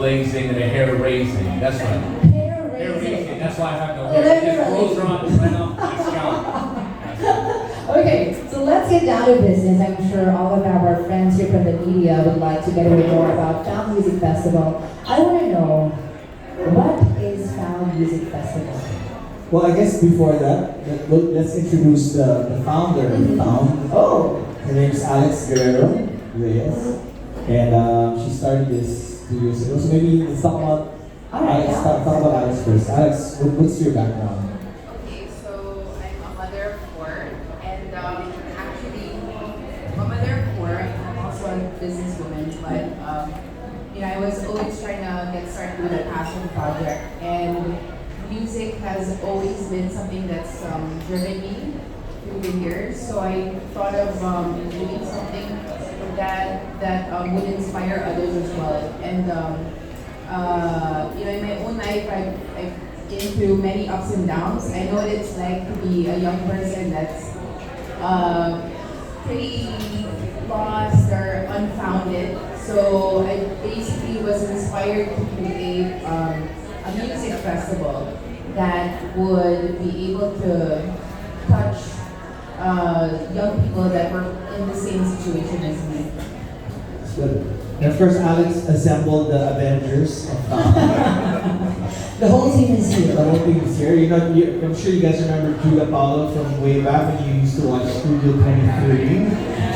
blazing and a hair raising. That's right. Hair Hair raising. raising. That's why I have no hair. It just grows right off my scalp. Okay, so let's get down to business. I'm sure all of our friends here from the media would like to get away more about Found Music Festival. I want to know, what is Found Music Festival? Well, I guess before that, let's introduce the founder of Found. Oh, Her name is Alex Guerrero Reyes, and she started this 2 years ago. So maybe let's talk about alright. Alex. Talk about Alex first. Alex, what's your background? Okay, so I'm a mother of four, and actually, I'm a mother of four. I'm also a businesswoman, but I was always trying to get started with a passion project, and music has always been something that's driven me through the years. So I thought of doing something that would inspire others as well. And in my own life, I've been through many ups and downs. I know what it's like to be a young person that's pretty lost or unfounded. So I basically was inspired to create a music festival that would be able to touch young people that were in the same situation as me. Good. And of course, Alex assembled the Avengers of Found. The whole team is The here. whole thing is here. I'm sure you guys remember Julia Paolo from way back when you used to watch Studio 23.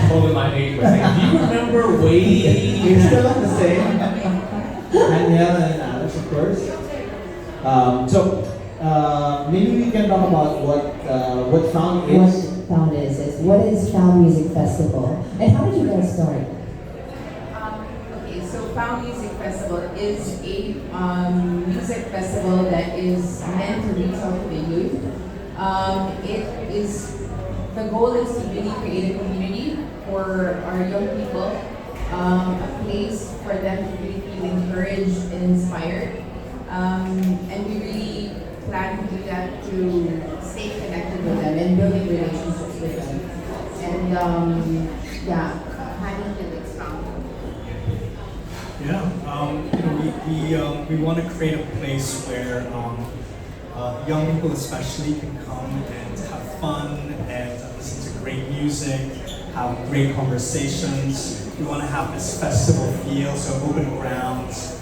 Totally my age. But do you remember way? You're still on the same. Daniela and Alex, of course. Maybe we can talk about what Found is. What Found is what is Found Music Festival, and how did you guys start? Okay, so Found Music Festival is a music festival that is meant to reach out to the youth. The goal is to really create a community for our young people, a place for them to really feel encouraged and inspired. And we really plan to do that to stay connected with them and building relationships with them. And having Felix found. Yeah, we want to create a place where young people especially can come and have fun and listen to great music, have great conversations. We want to have this festival feel, so open grounds.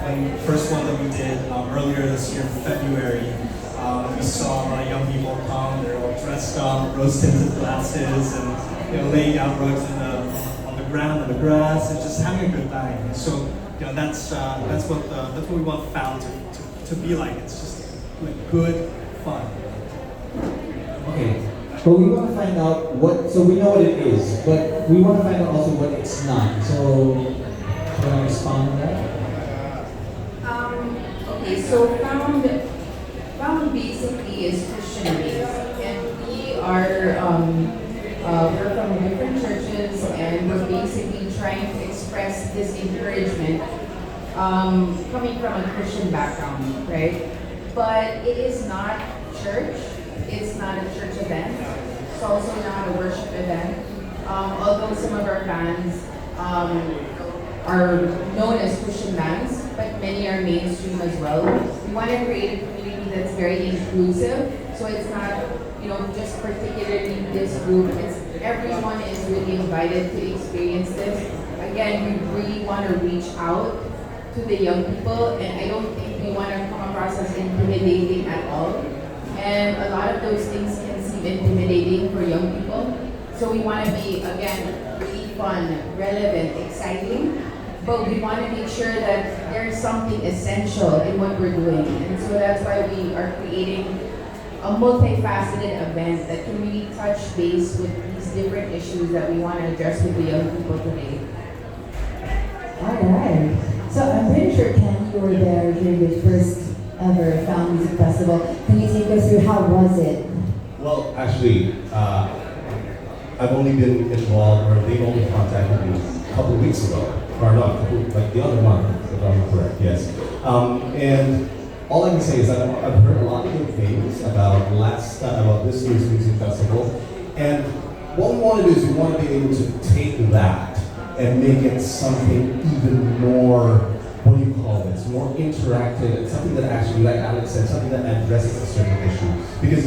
When the first one that we did earlier this year in February, we saw young people come, they're all dressed up, rose-tinted glasses, and laying out rugs on the ground, on the grass, and just having a good time. And so, that's what we want Found to be like. It's just like good fun. Okay, but we want to find out so we know what it is, but we want to find out also what it's not. So, can I respond to that? Okay, so Found basically is Christian based, and we are we're from different churches, and we're basically trying to express this encouragement coming from a Christian background, right? But it is not church. It's not a church event. It's also not a worship event. Although some of our bands are known as Christian bands, but many are mainstream as well. We want to create a community that's very inclusive, so it's not, just particularly this group. It's everyone is really invited to experience this. Again, we really want to reach out to the young people, and I don't think we want to come across as intimidating at all. And a lot of those things can seem intimidating for young people. So we want to be, again, really fun, relevant, exciting, but we want to make sure that there's something essential in what we're doing. And so that's why we are creating a multifaceted event that can really touch base with these different issues that we want to address with the young people today. Alright, so I'm pretty sure, Ken, you were there during the first ever Found Music Festival. Can you take us through how was it? Well, actually, I've only been involved, or they only contacted me a couple of weeks ago, or not, like the other month, if I'm correct, yes. And all I can say is that I've heard a lot of good things about this year's music festival, and what we want to do is we want to be able to take that and make it something even more, what do you call more interactive and something that actually, like Alex said, something that addresses a certain issue. Because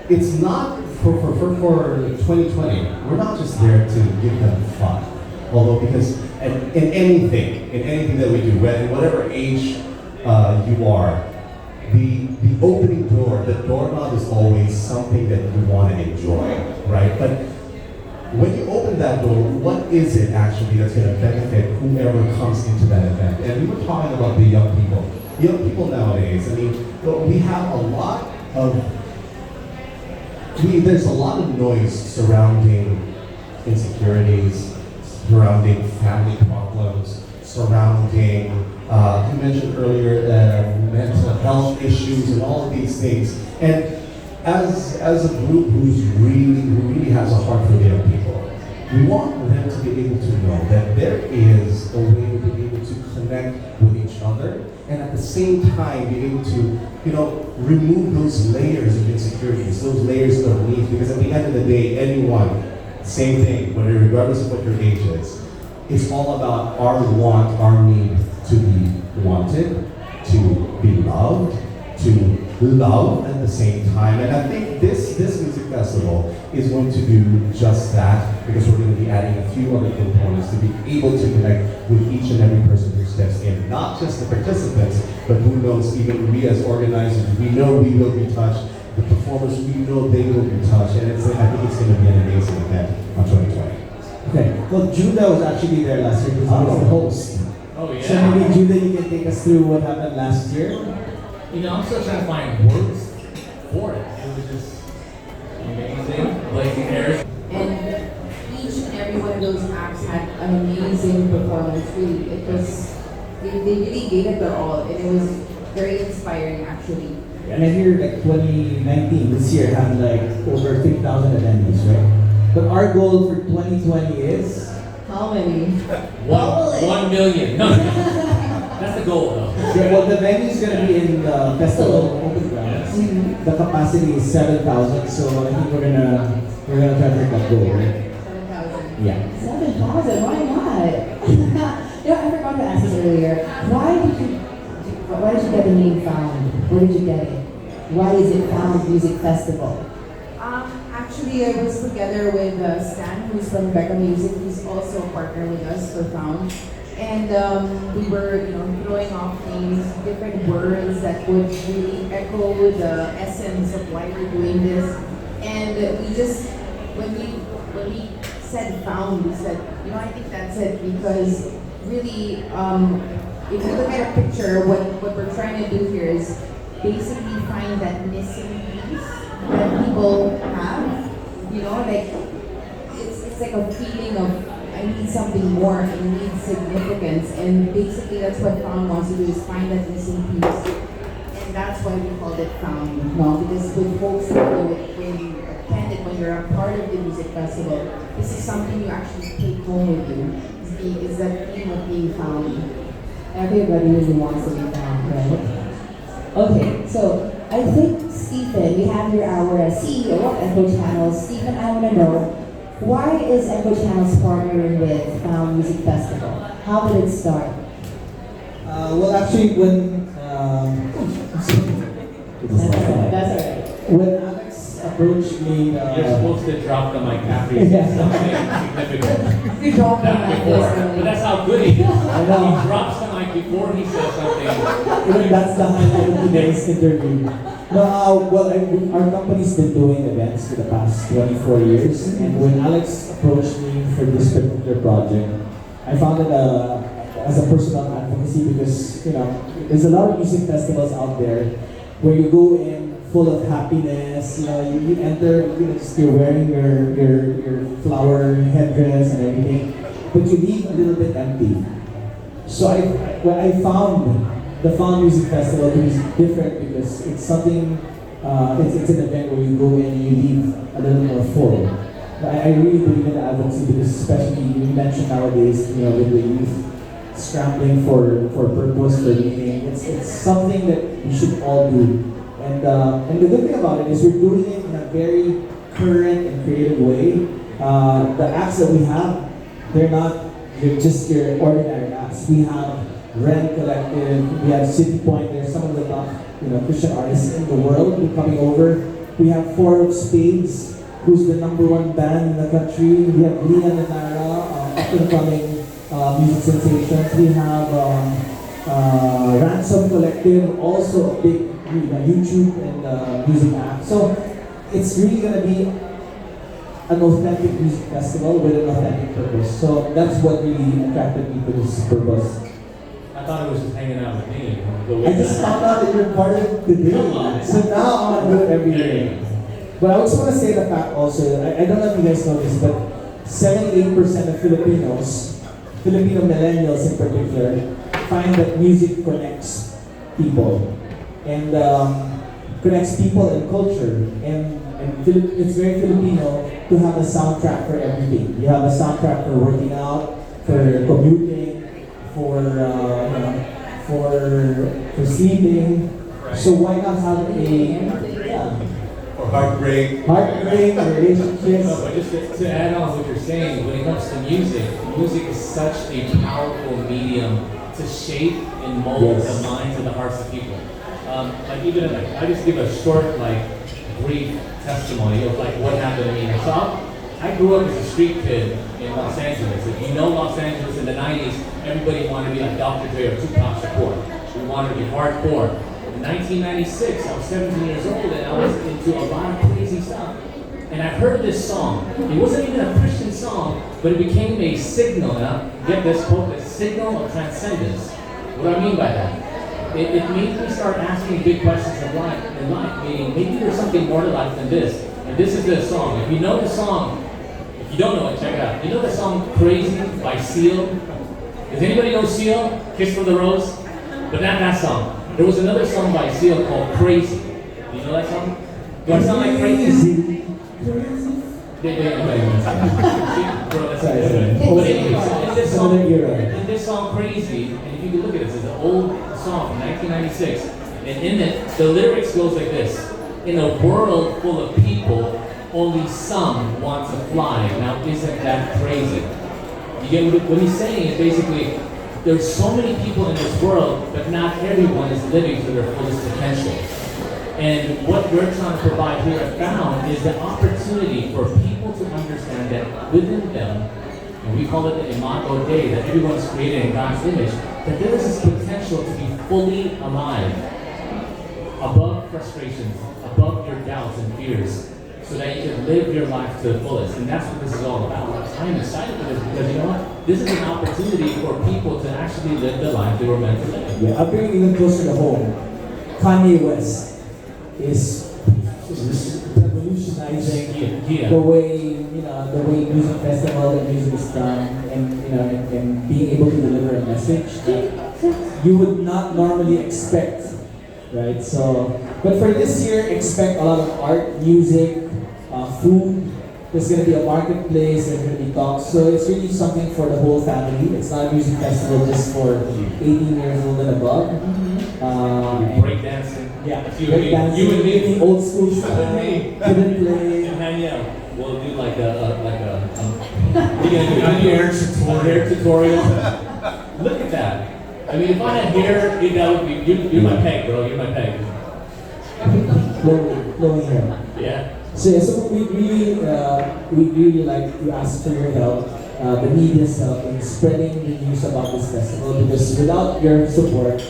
it's not for 2020. We're not just there to give them fun. Although, because in anything that we do, whatever age you are, the opening door, the doorknob is always something that you want to enjoy, right? But when you open that door, what is it actually that's going to benefit whoever comes into that event? And we were talking about the young people. Young people nowadays, I mean, we have a lot of, there's a lot of noise surrounding insecurities, surrounding family problems, surrounding, you mentioned earlier, mental health issues and all of these things. And as a group who really has a heart for the young people, we want them to be able to know that there is a way to be able to connect with each other and at the same time be able to, remove those layers of insecurities, those layers of needs, because at the end of the day, anyone, same thing, regardless of what your age is, it's all about our want, our need to be wanted, to be loved, to love at the same time. And I think this music festival is going to do just that, because we're going to be adding a few other components to be able to connect with each and every person who steps in. Not just the participants, but who knows, even we as organizers, we know we will be touched. The performers, we know they will be touched. And I think it's going to be an amazing event on 2020. Okay, well, Judah was actually there last year because he was the host. Oh, yeah. So maybe Judah, you can take us through what happened last year. I'm still trying to find words for it. It was just amazing, blazing hairs. And each and every one of those acts had an amazing performance. Really, it was, they really gave it their all, and it was very inspiring actually. And I hear like 2019, this year, had like over 3,000 attendees, right? But our goal for 2020 is? How many? 1 million. No, that's the goal though. Yeah, well, the venue is going to be in the festival open grounds. Mm-hmm. The capacity is 7,000, so I think we're gonna try to hit that goal, right? 7,000. Yeah. 7,000, why not? I forgot to ask this earlier. Why did you get the name Found? Where did you get it? Why is it Found Music Festival? Actually, I was together with Stan, who's from Becca Music. He's also a partner with us for Found. And we were, throwing off these different words that would really echo the essence of why we're doing this. And we just, when we said Found, we said, I think that's it, because really, if you look at a picture, what we're trying to do here is basically find that missing piece that people have. It's like a feeling of I need something more, I need significance, and basically that's what Found wants to do, is find that missing piece. And that's why we called it Found. No, because with folks when you attend it, when you're a part of the music festival, this is something you actually take home with you. Is that feeling of being found. Everybody really wants to be found, right? Okay, so I think Stephen, we have here our CEO of Echo Channels. Stephen, I want to know, why is Echo Channels partnering with Found Music Festival? How did it start? Well, actually, when That's all right. when Alex approached me, You're supposed to drop the mic after you say something significant. You dropped the Not mic before. yesterday. But that's how good he is. I know. He drops the mic before he says something. Even that's the highlight of today's interview. No, our company's been doing events for the past 24 years, and when Alex approached me for this particular project, I found it as a personal advocacy, because there's a lot of music festivals out there where you go in full of happiness. You enter, you're wearing your flower headdress and everything, but you leave a little bit empty. So I found the Found Music Festival to be different, because it's something, it's an event where you go in and you leave a little more full. I really believe in advocacy, because especially you mentioned nowadays, with the youth scrambling for purpose, for meaning, it's something that we should all do. And the good thing about it is we're doing it in a very current and creative way. The acts that we have, they're just your ordinary acts. We have Rend Collective, we have Citipointe. They're some of the top, Christian artists in the world who are coming over. We have IV of Spades, who's the #1 band in the country. We have Leanne and Naara, up-and-coming music sensations. We have Ransom Collective, also a big YouTube and music act. So it's really going to be an authentic music festival with an authentic purpose. So that's what really attracted me to this purpose. I thought it was just hanging out with me. I just found out that you're part of the day. So now I'm going to do it every year. But I also want to say the fact also, I don't know if you guys know this, but 78% of Filipinos, Filipino millennials in particular, find that music connects people. And connects people and culture. And it's very Filipino to have a soundtrack for everything. You have a soundtrack for working out, for commuting, for sleeping. Right. So why not have Or heartbreak. relationships? No, but just to add on what you're saying, when it comes to music, music is such a powerful medium to shape and mold the minds and the hearts of people. I just give a short, brief testimony of what happened to me. So I grew up as a street kid in Los Angeles. If you know Los Angeles in the 90s, everybody wanted to be like Dr. Dre or Tupac Shakur. We wanted to be hardcore. In 1996, I was 17 years old and I was into a lot of crazy stuff. And I heard this song. It wasn't even a Christian song, but it became a signal. Now, get this quote, a signal of transcendence. What do I mean by that? It made me start asking big questions in life, meaning maybe there's something more to life than this. And this is the song. If you know the song, if you don't know it, check it out. You know the song Crazy by Seal? Does anybody know Seal? Kiss from the Rose? But not that song. There was another song by Seal called Crazy. Do you know that song? Do I sound like crazy? But anyways, in this song Crazy, and if you can look at this, it's an old song from 1996, and in it, the lyrics goes like this: in a world full of people, only some want to fly. Now, isn't that crazy? You get what he's saying is basically, there's so many people in this world, but not everyone is living to their fullest potential. And what we're trying to provide here at Found is the opportunity for people to understand that within them, and we call it the Imago Dei, that everyone is created in God's image, that there is this potential to be fully alive, above frustrations, above your doubts and fears, so that you can live your life to the fullest. And that's what this is all about. I'm excited for this because you know what? This is an opportunity for people to actually live the life they were meant to live. Yeah, I'll bring it even closer to home. Kanye West is revolutionizing the way music festival and music is done, and being able to deliver a message that you would not normally expect, right? So, but for this year, expect a lot of art, music, food. There's going to be a marketplace. There's going to be talks. So it's really something for the whole family. It's not a music festival just for 18 years old and above. Breakdancing. Yeah, breakdancing. You and me, old school style. Kid and play. And Danielle, we'll do like a hair tutorial. Look at that. I mean, if I had hair, that would be you're my peg, bro. You're my peg. Flowing hair. Yeah. So we really like to ask for your help, the media's help in spreading the news about this festival, because without your support,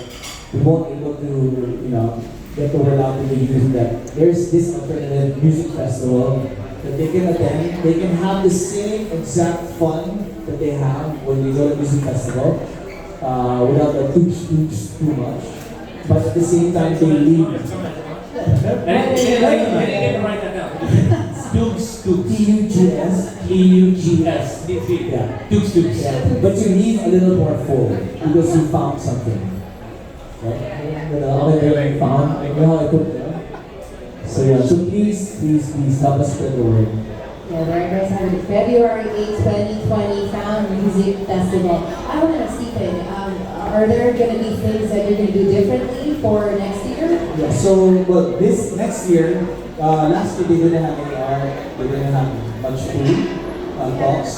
we won't be able to, get the word out to the youth that there's this alternative music festival that they can attend. They can have the same exact fun that they have when they go to music festival, without the too much. But at the same time, they leave. And write that down. Scoops. T-U-G-S. T-U-G-S. Yeah. Scoops. Yeah. But you leave a little more full because you found something. Right? Found. You know how I put it there? So yeah. So please help us spread the word. Yeah, there you guys have it. February 8, 2020, Found Music Festival. I want to see it. Are there going to be things that you're going to do differently for next year? Yeah, so this next year, last year they didn't have any art, they didn't have much food, talks.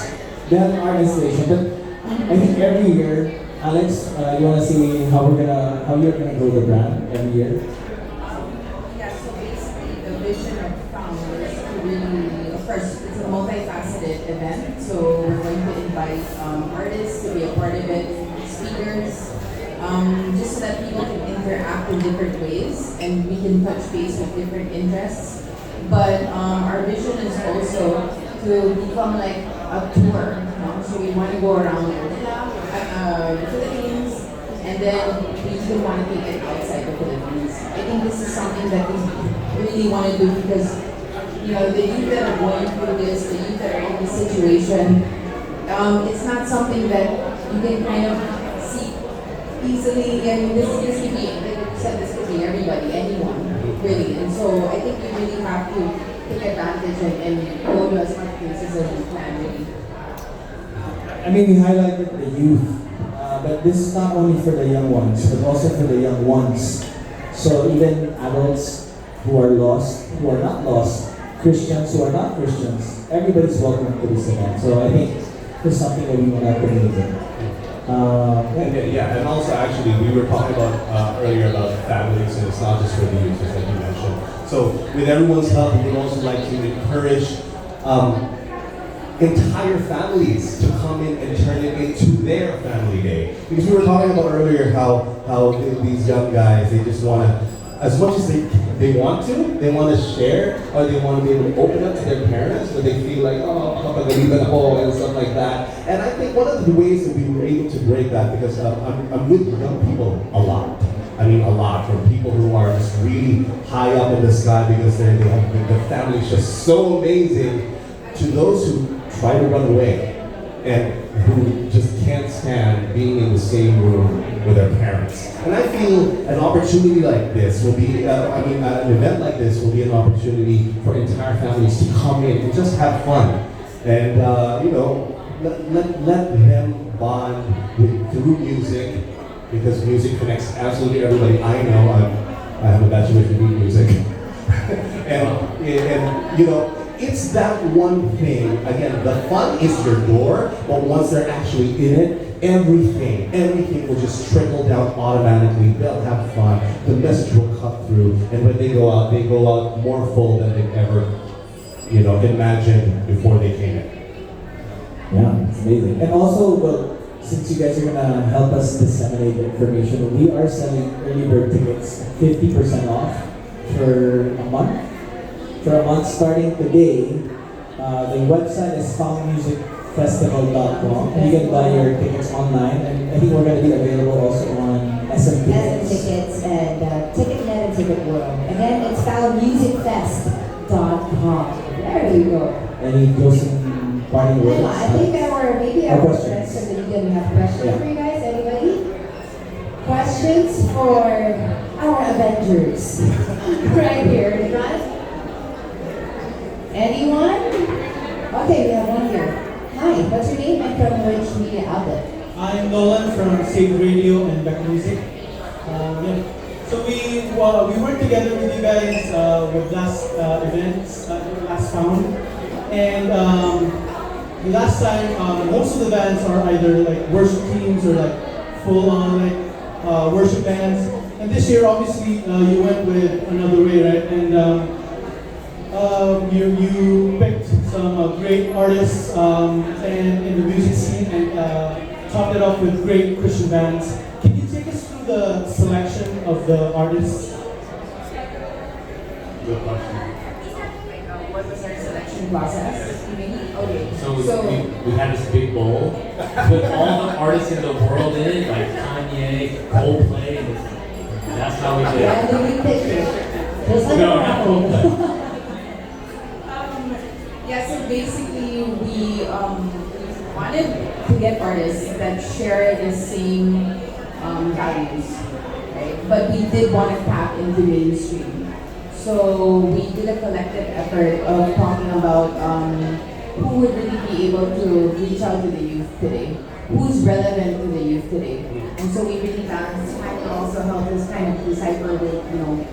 They had an art installation, but I think every year Alex, you want to see how you're gonna grow the brand every year? Yeah, so basically the vision of Found is to really, of course, it's a multifaceted event. So we're going to invite artists to be a part of it, speakers, just so that people can interact in different ways and we can touch base with different interests. But our vision is also to become like a tour. So we want to go around the Philippines, and then we even want to take it outside the Philippines. I think this is something that we really want to do because the youth that are going through this, the youth that are in this situation, it's not something that you can kind of see easily. And this could be, like you said, this could be everybody, anyone, really. And so I think we really have to take advantage and go to as much places as we can, really. I mean, we highlighted the youth, but this is not only for the young ones, but also for the young ones. So even adults who are lost, who are not lost, Christians who are not Christians, everybody's welcome to this event. So I think this is something that we want to communicate. And also actually we were talking about earlier about families, and it's not just for the youth, as like you mentioned. So with everyone's help, we would also like to encourage entire families to come in and turn it into their family day. Because we were talking about earlier how these young guys, they just want to, as much as they want to share, or they want to be able to open up to their parents, but they feel like, oh, kapagaliban ako, and stuff like that. And I think one of the ways that we were able to break that, because I'm with young people a lot. I mean, a lot, from people who are just really high up in the sky because they have the family's just so amazing, to those who try to run away and who just can't stand being in the same room with their parents. And I feel an opportunity like this will be, an event like this will be an opportunity for entire families to come in and just have fun. And, let them bond through music, because music connects absolutely everybody. I know, I have a bachelor's degree in music. and it's that one thing. Again, the fun is your door, but once they're actually in it, everything will just trickle down automatically. They'll have fun. The message will cut through, and when they go out more full than they've ever, imagined before they came in. Yeah, it's amazing. And also, well, since you guys are gonna help us disseminate the information, we are selling early bird tickets 50% off for a month. For a month starting today. The website is foundmusicfestival.com, and you can buy your tickets online. And I think we're going to be available also on SM Tickets. SM Tickets and TicketNet and Ticket World. Again, it's foundmusicfest.com. There you go. Any closing parting words? I think maybe our friends from the media have questions for you guys. Anybody? Questions for our Avengers right here in front? Anyone? Okay, we have one here. Hi, what's your name and from which media outlet? I'm Nolan from Save Radio and Back Music. So we worked together with you guys with last events, last Found, and last time most of the bands are either like worship teams or like full on like worship bands. And this year, obviously, you went with another way, right? And you picked some great artists and in the music scene and topped it off with great Christian bands. Can you take us through the selection of the artists? Good question. What was our selection process? Okay. So we had this big bowl with all the artists in the world in it, like Kanye, Coldplay. That's how we did it. Yeah, the big picture. Just like No, not Coldplay. So basically we wanted to get artists that share the same values, right? But we did want to tap into mainstream. So we did a collective effort of talking about who would really be able to reach out to the youth today, who's relevant to the youth today. And so we really balanced kind of also help us kind of decipher with,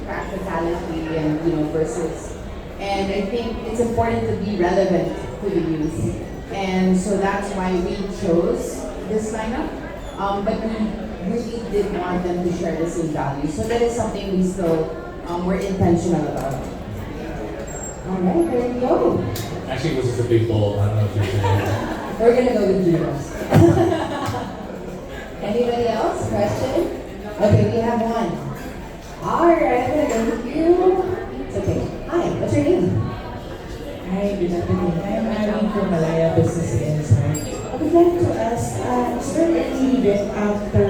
practicality and, versus. And I think it's important to be relevant to the youth. And so that's why we chose this lineup. but we really did want them to share the same values. So that is something we still were intentional about. Alright, there you go. Actually, it was just a big bowl. I don't know if you're saying. We're gonna go with zeros. Anybody else? Question? Okay, we have one. Alright, I'm gonna go with you. It's okay. Hi, what's your name? Hi, good afternoon. I'm Ari from Malaya Business Insight. I would like to ask, is there any event after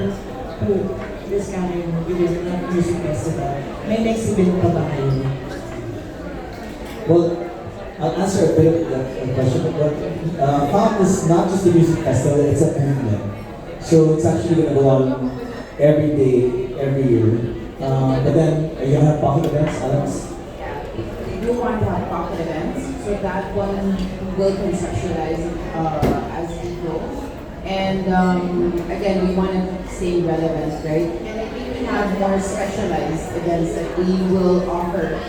this coming music festival? May next event pa ba kayo? Well, I'll answer a bit of the question, but FOUND is not just a music festival, it's a movement. So it's actually going to go on every day, every year. But then, are you going to have pocket events, Alex? We do want to have pocket events, so that one will conceptualize as we go. And again, we want to stay relevant, right? And I think we have more specialized events that we will offer.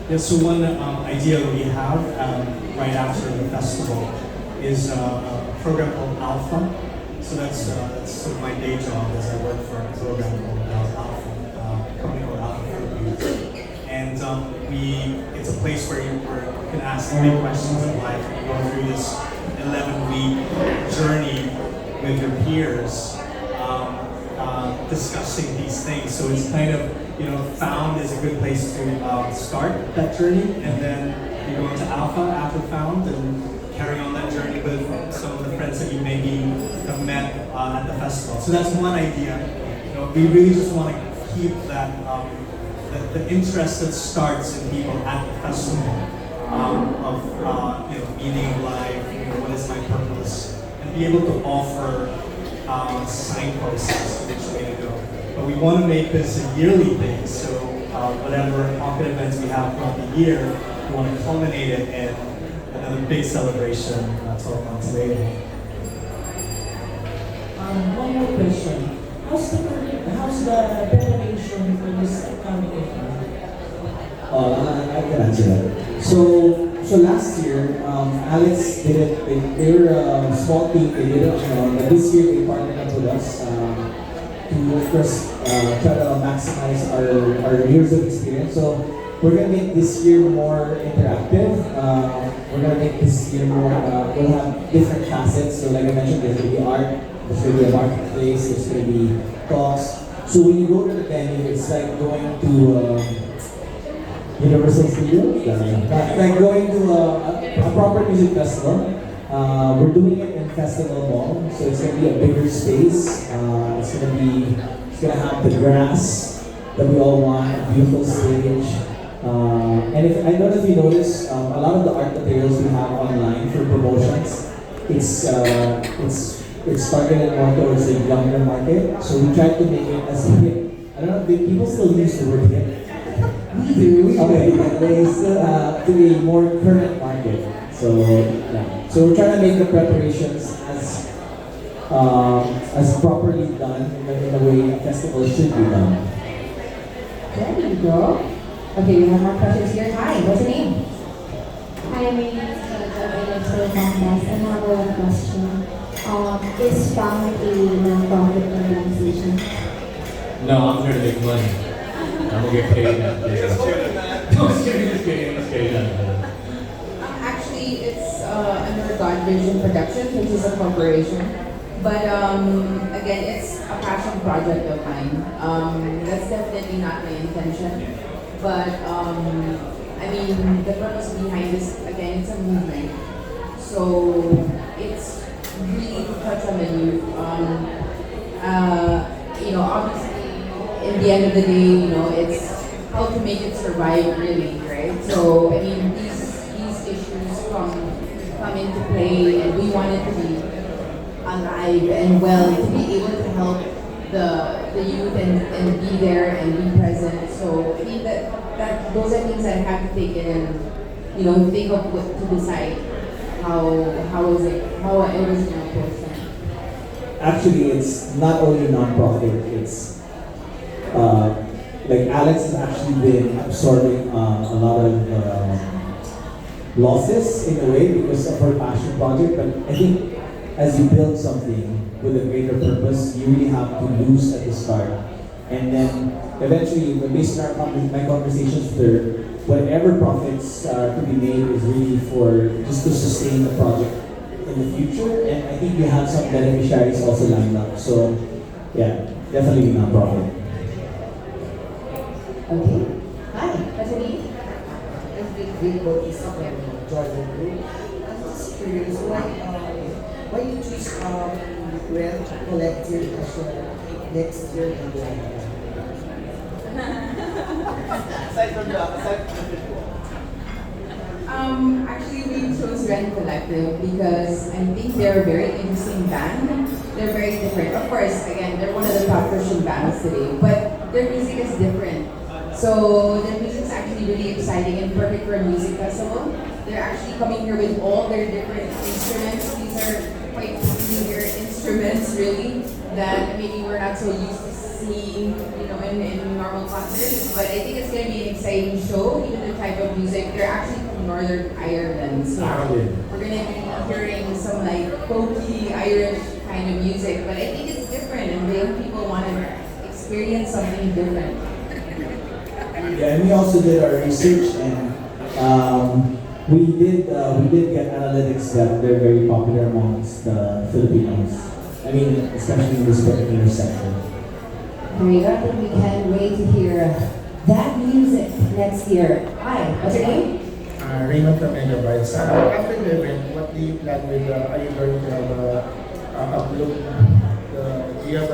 Yeah, so one idea that we have right after the festival is a program called Alpha. So that's sort of my day job as I work for a program called Alpha, a company called Alpha Philippines. And it's a place where you can ask big questions in life and go through this 11-week journey with your peers, discussing these things. So it's kind of, FOUND is a good place to start that journey, and then you go into Alpha after FOUND and carry on that journey with some of the friends that you maybe have met at the festival. So that's one idea. We really just want to keep that the interest that starts in people at the festival of meaning of life, what is my purpose, and be able to offer signposts which way to go. But we want to make this a yearly thing, so whatever pocket events we have throughout the year, we want to culminate it in another big celebration 12 months later. One more question. How's the preparation for this upcoming event? I can answer that. So last year, Alex did it. They were a small team. They did it. But this year they partnered up with us to first try to maximize our years of experience. So we're gonna make this year more interactive. We're gonna make this year more. We'll have different facets. So like I mentioned, there's gonna be art. There's gonna be a marketplace. There's gonna be talks. So when you go to the venue, it's like going to Universal Studios, like going to a proper music festival. We're doing it in Festival Mall, so it's gonna be a bigger space. It's gonna have the grass that we all want, a beautiful stage. And I don't know if you notice, a lot of the art materials we have online for promotions, it's targeted more towards a younger market. So we tried to make it as hip. I don't know, do people still use the word hip? We do. Okay, but they still to a more current market. So yeah. So we're trying to make the preparations as properly done in the way a festival should be done. There you go. Okay, we have more questions here. Hi, what's your name? Hi, my name is Filinvest. Another question. Is FOUND a non-profit organization? No, I'm here to make money. I'm gonna get paid now. No, just kidding. Actually, it's under God Vision Productions, which is a corporation. But again, it's a passion project of mine. That's definitely not my intention. But I mean, the purpose behind this, again, it's a movement. So it's really to touch on the youth. Obviously, in the end of the day, it's how to make it survive, really, right? So I mean, these issues come into play, and we want it to be alive and well, to be able to help the youth and be there and be present. So I mean that those are things that I have to take in and think of what to decide how it was going to approach them. Actually, it's not only non-profit. It's like Alex has actually been absorbing a lot of losses in a way because of our passion project, but I think as you build something with a greater purpose, you really have to lose at the start. And then eventually, based on my conversations with her, whatever profits to be made is really for just to sustain the project in the future. And I think we have some beneficiaries also lined up. So yeah, definitely non-profit. Okay. Hi, Attorney. It's been great working with Jordan Group. I'm just curious, why you choose Rend Collective as your next year in life? Aside from the visual. Actually, we chose Rend Collective because I think they're a very interesting band. They're very different. Of course, again, they're one of the top Christian bands today, but their music is different. So their music is actually really exciting and perfect for a music festival. They're actually coming here with all their different instruments. These are quite peculiar instruments, really, that maybe we're not so used to seeing, in normal concerts. But I think it's going to be an exciting show, even the type of music. They're actually from Northern Ireland, so we're going to be hearing some like folky Irish kind of music. But I think it's different, and the young people want to experience something different. Yeah, and we also did our research, and we did get analytics that they're very popular amongst the Filipinos. I mean, especially in this particular sector. Very good. And we can't wait to hear that music next year. Hi, what's your name? Raymond from Megabites. After the event, what do you plan with? Are you going to have upload? Do you have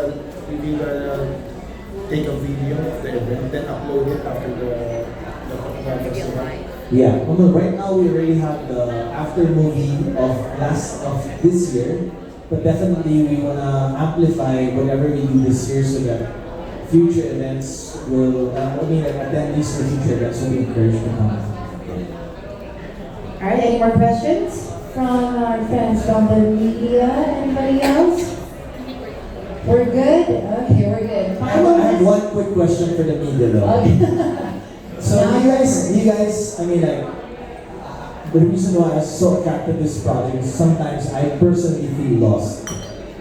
take a video of the event, then upload it after the festival? Yeah, well, right now we already have the after movie of this year, but definitely we wanna amplify whatever we do this year so that future events will, attendees for future events will be encouraged to come. All right, any more questions from our friends from the media? Anybody else? We're good? Okay, we're good. I have one quick question for the media though. Okay. So you guys, the reason why I was so attracted to this project is sometimes I personally feel lost.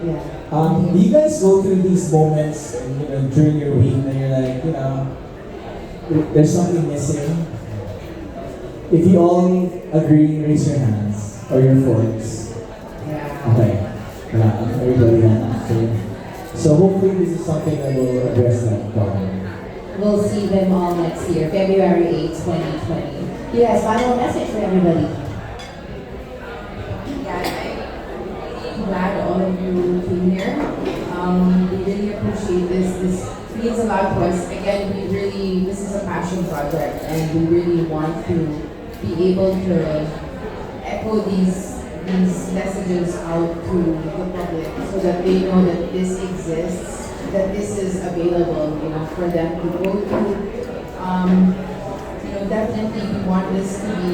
Yeah. Do you guys go through these moments and, during your week and you're like, there's something missing? If you all agree, raise your hands or your phones. Yeah. Okay. Everybody answer. So hopefully this is something that will address that problem. We'll see them all next year, February 8, 2020. You guys, final message for everybody. Yeah, I'm glad all of you came here. We really appreciate this. This means a lot to us. Again, this is a passion project, and we really want to be able to echo these messages out to the public so that they know that this exists, that this is available, for them to go to. Definitely we want this to be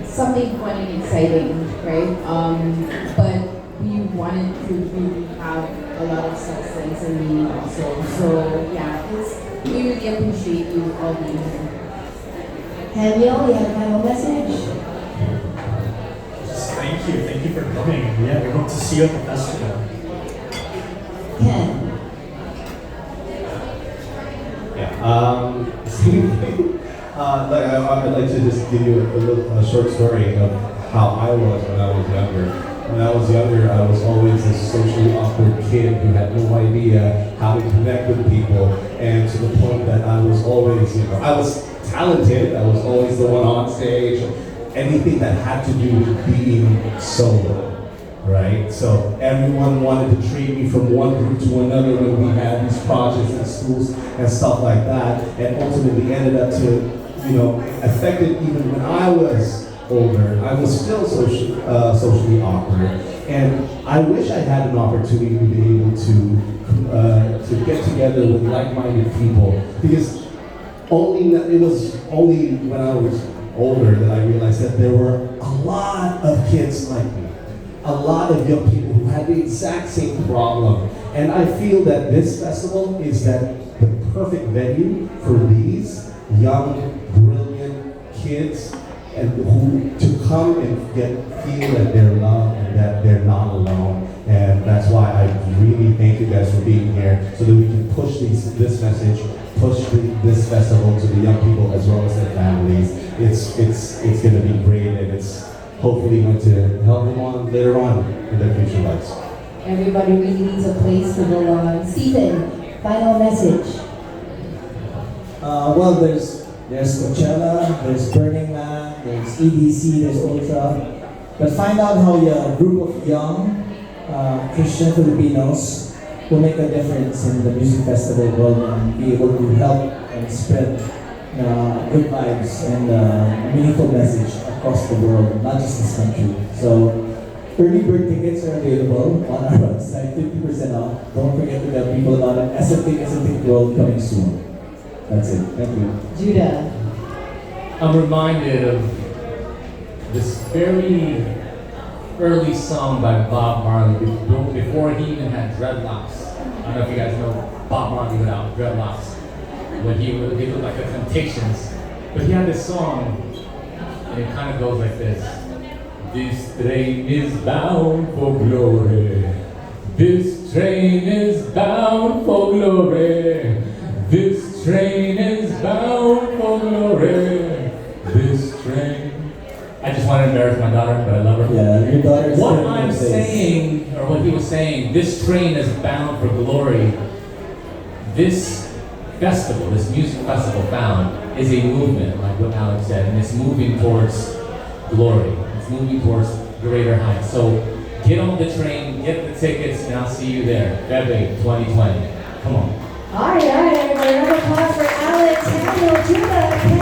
something fun and exciting, right? But we want it to really have a lot of substance and meaning also. So yeah, we really appreciate you all being here. Daniel, you have a final message? Thank you for coming. Yeah, we hope to see you at the festival. Ken. Same thing. I'd like to just give you a short story of how I was when I was younger. When I was younger, I was always a socially awkward kid who had no idea how to connect with people, and to the point that I was always, I was talented. I was always the one on stage. Anything that had to do with being solo. Right? So everyone wanted to trade me from one group to another when we had these projects in schools and stuff like that, and ultimately ended up to, affected even when I was older. I was still socially awkward, and I wish I had an opportunity to be able to get together with like-minded people, because it was only when I was older that I realized that there were a lot of kids like me. A lot of young people who had the exact same problem. And I feel that this festival is the perfect venue for these young, brilliant kids and who to come and feel that they're loved and that they're not alone. And that's why I really thank you guys for being here, so that we can push this message, push this festival to the young people as well as their families. It's going to be great, and it's hopefully going to help them on later on in their future lives. Everybody really needs a place to belong. Stephen, final message. Well, there's Coachella, there's Burning Man, there's EDC, there's Ultra. But find out how a group of young Christian Filipinos will make a difference in the music festival world and be able to help and spread good vibes and meaningful message across the world, not just this country. So early bird tickets are available on our website, 50% off. Don't forget to tell people about it. Esotic World coming soon. That's it. Thank you. Judah. I'm reminded of this very early song by Bob Marley before he even had dreadlocks. I don't know if you guys know Bob Marley without dreadlocks. When he looked like the Temptations. But he had this song, and it kind of goes like this. This train is bound for glory. This train is bound for glory. This train is bound for glory. This train. I just want to embarrass my daughter, but I love her. Yeah, your daughter's what I'm saying, or what he was saying, this train is bound for glory. This festival, this music festival found, is a movement, like what Alex said, and it's moving towards glory. It's moving towards greater heights. So get on the train, get the tickets, and I'll see you there. February 2020. Come on. All right, everybody. Round of applause for Alex, Daniel, Judah,